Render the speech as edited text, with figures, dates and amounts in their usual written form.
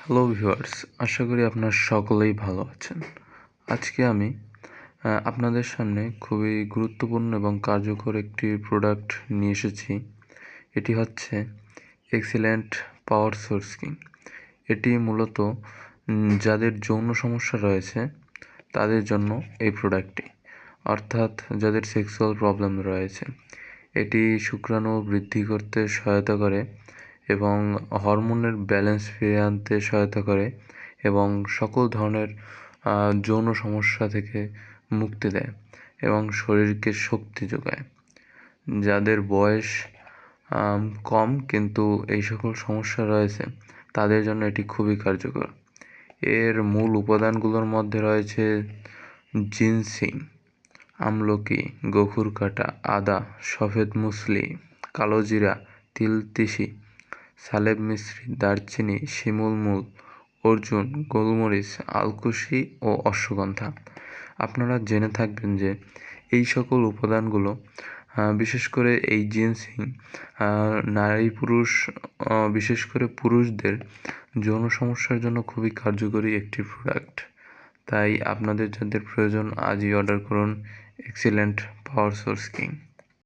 Hello viewers, আশা করি আপনারা সকলেই ভালো আছেন। আজকে আমি আপনাদের সামনে খুবই গুরুত্বপূর্ণ এবং কার্যকর একটি প্রোডাক্ট নিয়ে এসেছি। এটি হচ্ছে এক্সিলেন্ট পাওয়ার সোর্সিং। এটি মূলত যাদের যৌন সমস্যা রয়েছে তাদের জন্য এই প্রোডাক্টটি, অর্থাৎ যাদের সেক্সুয়াল প্রবলেম রয়েছে। এটি শুক্রাণু বৃদ্ধি করতে সহায়তা করে এবং হরমোনের ব্যালেন্স ফিরিয়ে আনতে সহায়তা করে এবং সকল ধরনের যৌন সমস্যা থেকে মুক্তি দেয় এবং শরীরকে শক্তি যোগায়। যাদের বয়স কম কিন্তু এই সকল সমস্যা রয়েছে তাদের জন্য এটি খুবই কার্যকর। এর মূল উপাদানগুলোর মধ্যে রয়েছে জিনসিং, আমলকি, গফুর কাটা, আদা, সফেদ মুসলি, কালো জিরা, তিলতিসি, সালেব মিশ্রি, দারচিনি, শিমুল মূল, অর্জুন, গোলমরিচ, আলকুশি ও অশ্বগন্ধা। আপনারা জেনে থাকবেন যে এই সকল উপাদানগুলো বিশেষ করে এই জিনসিং নারী পুরুষ বিশেষ করে পুরুষদের যৌন সমস্যার জন্য খুবই কার্যকরী একটি প্রোডাক্ট। তাই আপনাদের যাদের প্রয়োজন আজই অর্ডার করুন এক্সিলেন্ট পাওয়ার সোর্স কিং।